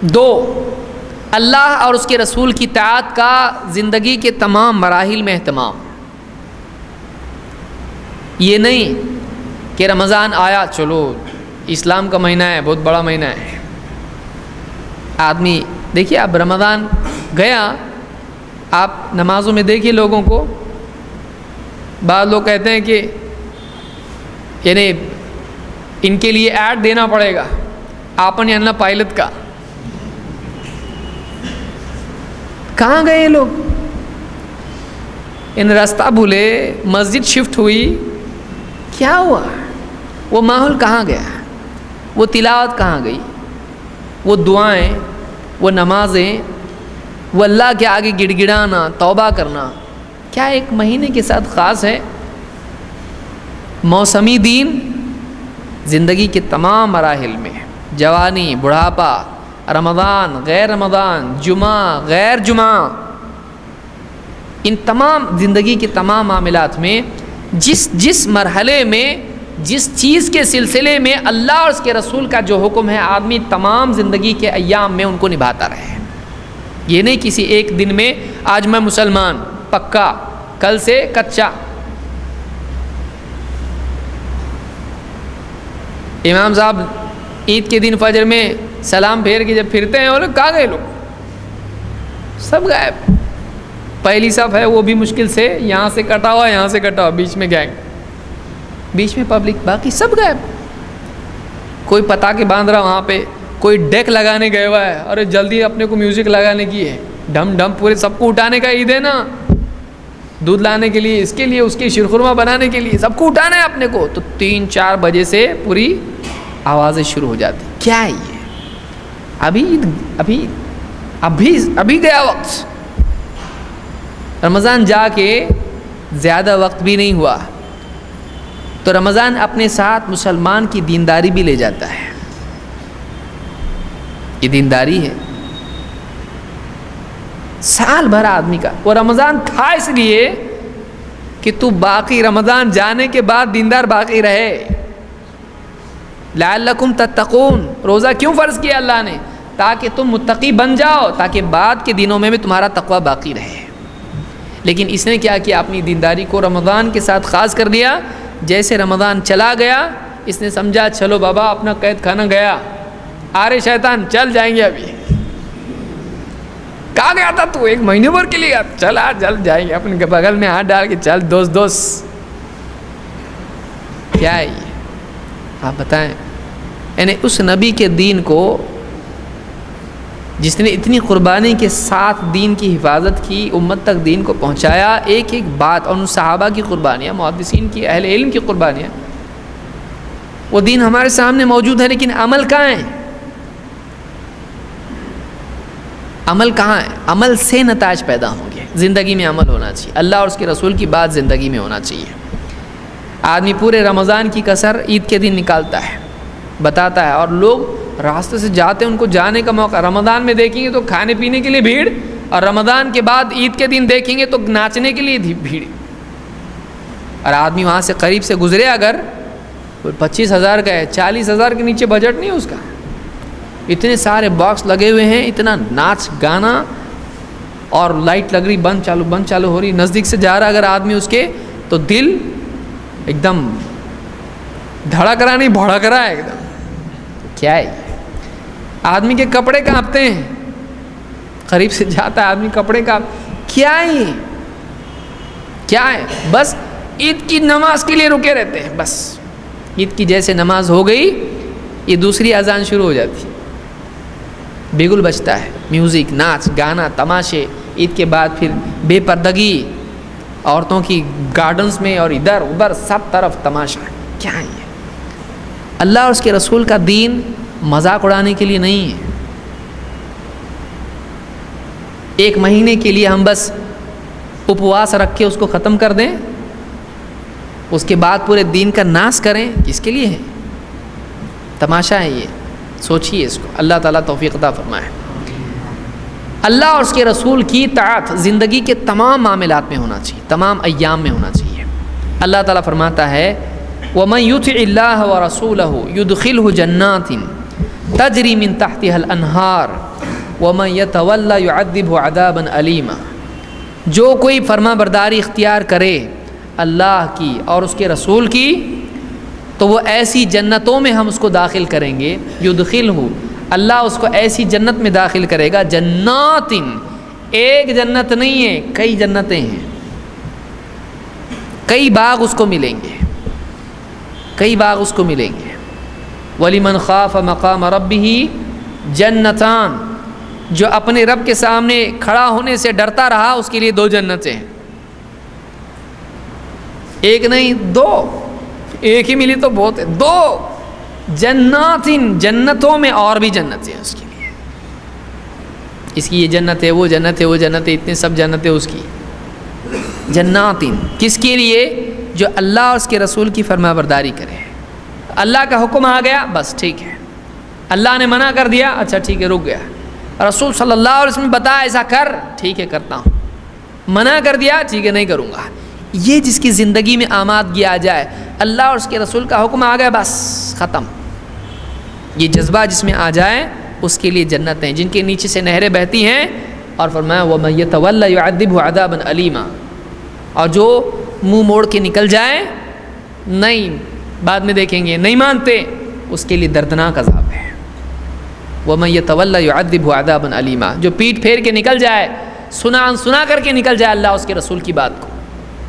دو، اللہ اور اس کے رسول کی اطاعت کا زندگی کے تمام مراحل میں اہتمام. یہ نہیں کہ رمضان آیا چلو اسلام کا مہینہ ہے، بہت بڑا مہینہ ہے. آدمی دیکھیے اب رمضان گیا، آپ نمازوں میں دیکھیے لوگوں کو، بعض لوگ کہتے ہیں کہ یعنی ان کے لیے ایڈ دینا پڑے گا آپن یا پائلٹ کا. کہاں گئے یہ لوگ؟ ان راستہ بھولے، مسجد شفٹ ہوئی، کیا ہوا؟ وہ ماحول کہاں گیا؟ وہ تلاوت کہاں گئی؟ وہ دعائیں، وہ نمازیں، وہ اللہ کے آگے گڑ گڑانا، توبہ کرنا، کیا ایک مہینے کے ساتھ خاص ہے؟ موسمی دین زندگی کے تمام مراحل میں، جوانی، بڑھاپا، رمضان، غیر رمضان، جمعہ، غیر جمعہ، ان تمام زندگی کے تمام معاملات میں جس مرحلے میں، جس چیز کے سلسلے میں اللہ اور اس کے رسول کا جو حکم ہے، آدمی تمام زندگی کے ایام میں ان کو نبھاتا رہے. یہ نہیں کسی ایک دن میں آج میں مسلمان پکا، کل سے کچا. امام صاحب عید کے دن فجر میں سلام پھیر کے جب پھرتے ہیں، اور کہاں گئے لوگ؟ سب غائب. پہلی صف ہے وہ بھی مشکل سے یہاں سے کٹا ہوا، یہاں سے کٹا ہوا، بیچ میں گینگ، بیچ میں پبلک، باقی سب غائب. کوئی پتاکے باندھ رہا وہاں پہ، کوئی ڈیک لگانے گئے ہوا ہے، ارے جلدی اپنے کو میوزک لگانے کی ہے، ڈھم ڈھم، پورے سب کو اٹھانے کا عید ہے نا، دودھ لانے کے لیے، اس کے لیے، اس کے شیرخرما بنانے کے لیے، سب کو اٹھانا ہے اپنے کو. تو 3-4 بجے سے پوری آوازیں شروع ہو جاتی. کیا ہے یہ؟ ابھی گیا وقت. رمضان جا کے زیادہ وقت بھی نہیں ہوا، تو رمضان اپنے ساتھ مسلمان کی دینداری بھی لے جاتا ہے. یہ دینداری ہے سال بھر آدمی کا. وہ رمضان تھا اس لیے کہ تو باقی رمضان جانے کے بعد دیندار باقی رہے. لعلکم تتقون، روزہ کیوں فرض کیا اللہ نے؟ تاکہ تم متقی بن جاؤ، تاکہ بعد کے دنوں میں بھی تمہارا تقوی باقی رہے. لیکن اس نے کیا کیا؟ اپنی دینداری کو رمضان کے ساتھ خاص کر دیا. جیسے رمضان چلا گیا، اس نے سمجھا چلو بابا اپنا قید خانہ گیا، آرے شیطان چل جائیں گے. ابھی کہاں گیا تھا تو؟ 1 مہینے بھر کے لیے گیا، چل آ چل جائیں گے. اپنے بغل میں ہاتھ ڈال کے چل دوست. کیا ہے یہ؟ آپ بتائیں. یعنی اس نبی کے دین کو، جس نے اتنی قربانی کے ساتھ دین کی حفاظت کی، امت تک دین کو پہنچایا، ایک ایک بات، اور ان صحابہ کی قربانیاں، محدثین کی، اہل علم کی قربانیاں، وہ دین ہمارے سامنے موجود ہے. لیکن عمل کہاں ہے؟ عمل کہاں ہے؟ عمل سے نتائج پیدا ہوں گے. زندگی میں عمل ہونا چاہیے. اللہ اور اس کے رسول کی بات زندگی میں ہونا چاہیے. آدمی پورے رمضان کی کسر عید کے دن نکالتا ہے، بتاتا ہے، اور لوگ راستے سے جاتے ہیں، ان کو جانے کا موقع. رمضان میں دیکھیں گے تو کھانے پینے کے لیے بھیڑ، اور رمضان کے بعد عید کے دن دیکھیں گے تو ناچنے کے لیے بھیڑ. اور آدمی وہاں سے قریب سے گزرے، اگر 25,000 کا ہے، 40,000 کے نیچے بجٹ نہیں ہے اس کا. اتنے سارے باکس لگے ہوئے ہیں، اتنا ناچ گانا، اور لائٹ لگ رہی، بند چالو ہو رہی. نزدیک سے جا رہا اگر آدمی اس کے، تو دل ایک دم دھڑک رہا نہیں، بھڑک رہا ہے ایک دم. کیا ہے؟ آدمی کے کپڑے کانپتے ہیں، قریب سے جاتا ہے آدمی، کپڑے کانپ. کیا ہے یہ؟ کیا ہے؟ بس عید کی نماز کے لیے رکے رہتے ہیں. بس عید کی جیسے نماز ہو گئی، یہ دوسری اذان شروع ہو جاتی ہے، بیگل بجتا ہے، میوزک، ناچ گانا، تماشے. عید کے بعد پھر بے پردگی، عورتوں کی گارڈنز میں اور ادھر ادھر سب طرف تماشا. کیا ہے یہ؟ اللہ اور اس کے رسول کا دین مذاق اڑانے کے لیے نہیں ہے. 1 مہینے کے لیے ہم بس اپواس رکھ کے اس کو ختم کر دیں، اس کے بعد پورے دین کا ناش کریں. کس کے لیے ہے؟ تماشا ہے یہ. سوچیے اس کو. اللہ تعالیٰ توفیق عطا فرمائے. اللہ اور اس کے رسول کی اطاعت زندگی کے تمام معاملات میں ہونا چاہیے، تمام ایام میں ہونا چاہیے. اللہ تعالیٰ فرماتا ہے وَمَن يُطِعِ اللَّهَ وَرَسُولَهُ يُدْخِلْهُ جَنَّاتٍ تَجْرِي مِن تَحْتِهَا الْأَنْهَارُ وَمَن يَتَوَلَّ يُعَذِّبْهُ عَذَابًا أَلِيمًا، جو کوئی فرما برداری اختیار کرے اللہ کی اور اس کے رسول کی تو وہ ایسی جنتوں میں ہم اس کو داخل کریں گے، یدخلہ، اللہ اس کو ایسی جنت میں داخل کرے گا، جنات، ایک جنت نہیں ہے، کئی جنتیں ہیں، کئی باغ اس کو ملیں گے، کئی باغ اس کو ملیں گے۔ وَلِمَنْ خَافَ مَقَامَ رَبِّهِ جنتان، جو اپنے رب کے سامنے کھڑا ہونے سے ڈرتا رہا اس کے لیے 2 جنتیں ہیں، ایک نہیں 2، ایک ہی ملی تو بہت ہے، 2 جنات، جنتوں میں اور بھی جنتیں ہیں اس کے لیے، اس کی یہ جنت ہے، وہ جنت ہے، وہ جنت ہے، اتنے سب جنتیں اس کی جنات، کس کے لیے؟ جو اللہ اور اس کے رسول کی فرما برداری کرے۔ اللہ کا حکم آ گیا بس ٹھیک ہے، اللہ نے منع کر دیا اچھا ٹھیک ہے رک گیا، رسول صلی اللہ علیہ وسلم بتایا ایسا کر ٹھیک ہے کرتا ہوں، منع کر دیا ٹھیک ہے نہیں کروں گا۔ یہ جس کی زندگی میں آمادگی آ جائے، اللہ اور اس کے رسول کا حکم آ گیا بس ختم، یہ جذبہ جس میں آ جائے اس کے لیے جنتیں جن کے نیچے سے نہریں بہتی ہیں، اور فرمایا وَمَن يَتَوَلَّ يُعَذِّبْهُ عَذَابًا أَلِيمًا، اور جو منہ موڑ کے نکل جائے، نہیں بعد میں دیکھیں گے نہیں مانتے، اس کے لیے دردناک عذاب ہے۔ وَمَن يَتَوَلَّ يُعَذِّبْهُ عَذَابًا أَلِيمًا، جو پیٹ پھیر کے نکل جائے، سنا کر کے نکل جائے اللہ اس کے رسول کی بات کو،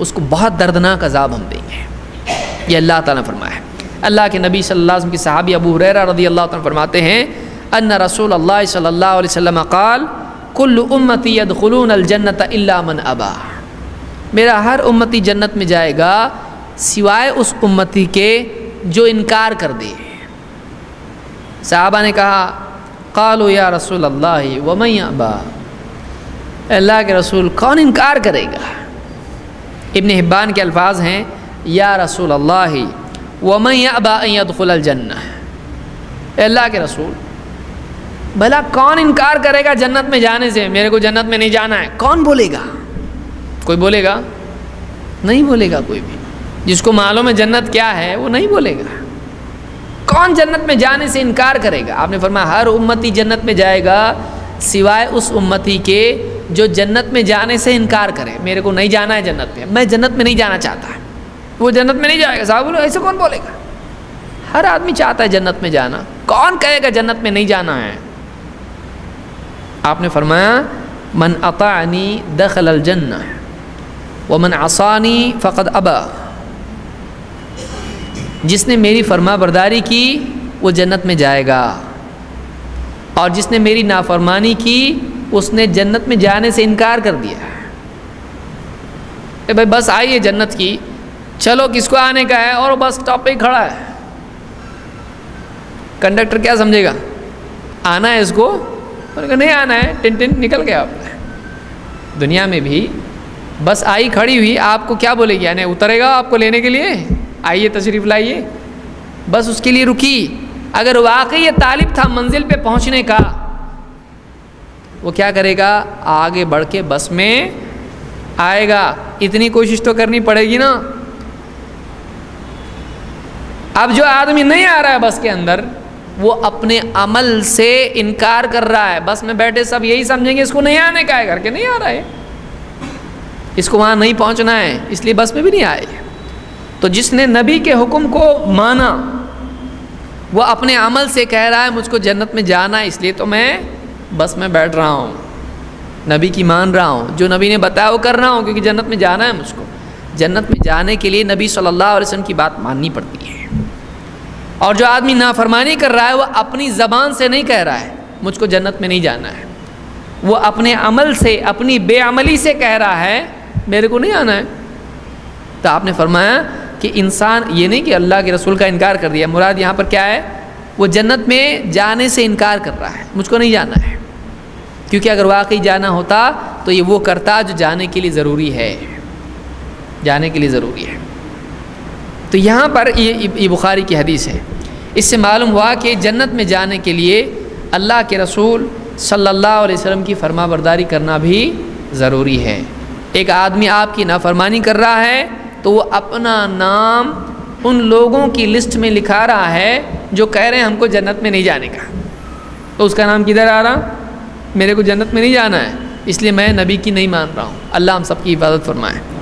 اس کو بہت دردناک عذاب ہم دیں گے، یہ اللہ تعالیٰ نے فرمایا ہے۔ اللہ کے نبی صلی اللہ علیہ وسلم کے صحابی ابو ہریرہ رضی اللہ عنہ فرماتے ہیں ان رسول اللہ صلی اللہ علیہ وسلم قال کل امتی يدخلون الجنت الا من ابا، میرا ہر امتی جنت میں جائے گا سوائے اس امتی کے جو انکار کر دے۔ صحابہ نے کہا قالوا یا رسول اللہ ومن یابا، اللہ کے رسول کون انکار کرے گا؟ ابن حبان کے الفاظ ہیں یا رسول اللہ ومن یابا ان يدخل الجنہ، اللہ کے رسول بھلا کون انکار کرے گا جنت میں جانے سے، میرے کو جنت میں نہیں جانا ہے، کون بولے گا؟ کوئی بولے گا؟ نہیں بولے گا کوئی بھی، جس کو معلوم ہے جنت کیا ہے وہ نہیں بولے گا۔ کون جنت میں جانے سے انکار کرے گا؟ آپ نے فرمایا ہر امتی جنت میں جائے گا سوائے اس امتی کے جو جنت میں جانے سے انکار کرے، میرے کو نہیں جانا ہے جنت میں، میں جنت میں نہیں جانا چاہتا، وہ جنت میں نہیں جائے گا۔ صاحب بولو ایسے کون بولے گا؟ ہر آدمی چاہتا ہے جنت میں جانا، کون کہے گا جنت میں نہیں جانا ہے؟ آپ نے فرمایا من اطاعنی دخل الجنہ ومن عصانی فقد ابا، جس نے میری فرما برداری کی وہ جنت میں جائے گا، اور جس نے میری نافرمانی کی اس نے جنت میں جانے سے انکار کر دیا۔ اے بھائی بس آئیے جنت کی، چلو کس کو آنے کا ہے، اور بس ٹاپ پہ ہی کھڑا ہے، کنڈکٹر کیا سمجھے گا؟ آنا ہے اس کو، اور نہیں آنا ہے، ٹن ٹن نکل گیا۔ آپ دنیا میں بھی بس آئی کھڑی ہوئی، آپ کو کیا بولے گی؟ یعنی اترے گا آپ کو لینے کے لیے، آئیے تشریف لائیے، بس اس کے لیے رکی۔ اگر واقعی یہ طالب تھا منزل پہ پہنچنے کا، وہ کیا کرے گا؟ آگے بڑھ کے بس میں آئے گا، اتنی کوشش تو کرنی پڑے گی نا۔ اب جو آدمی نہیں آ رہا ہے بس کے اندر، وہ اپنے عمل سے انکار کر رہا ہے، بس میں بیٹھے سب یہی سمجھیں گے اس کو نہیں آنے کا ہے، کر کے نہیں آ رہا ہے، اس کو وہاں نہیں پہنچنا ہے، اس لیے بس میں بھی نہیں آئے۔ تو جس نے نبی کے حکم کو مانا، وہ اپنے عمل سے کہہ رہا ہے مجھ کو جنت میں جانا ہے، اس لیے تو میں بس میں بیٹھ رہا ہوں، نبی کی مان رہا ہوں، جو نبی نے بتایا وہ کر رہا ہوں، کیونکہ جنت میں جانا ہے مجھ کو۔ جنت میں جانے کے لیے نبی صلی اللہ علیہ وسلم کی بات ماننی پڑتی ہے۔ اور جو آدمی نافرمانی کر رہا ہے وہ اپنی زبان سے نہیں کہہ رہا ہے مجھ کو جنت میں نہیں جانا ہے، وہ اپنے عمل سے، اپنی بے عملی سے کہہ رہا ہے میرے کو نہیں آنا ہے۔ تو آپ نے فرمایا کہ انسان یہ نہیں کہ اللہ کے رسول کا انکار کر دیا، مراد یہاں پر کیا ہے؟ وہ جنت میں جانے سے انکار کر رہا ہے، مجھ کو نہیں جانا ہے، کیونکہ اگر واقعی جانا ہوتا تو یہ وہ کرتا جو جانے کے لیے ضروری ہے، جانے کے لیے ضروری ہے۔ تو یہاں پر یہ بخاری کی حدیث ہے، اس سے معلوم ہوا کہ جنت میں جانے کے لیے اللہ کے رسول صلی اللہ علیہ وسلم کی فرما برداری کرنا بھی ضروری ہے۔ ایک آدمی آپ کی نافرمانی کر رہا ہے تو وہ اپنا نام ان لوگوں کی لسٹ میں لکھا رہا ہے جو کہہ رہے ہیں ہم کو جنت میں نہیں جانے کا، تو اس کا نام کدھر آ رہا؟ میرے کو جنت میں نہیں جانا ہے، اس لیے میں نبی کی نہیں مان رہا ہوں۔ اللہ ہم سب کی حفاظت فرمائے۔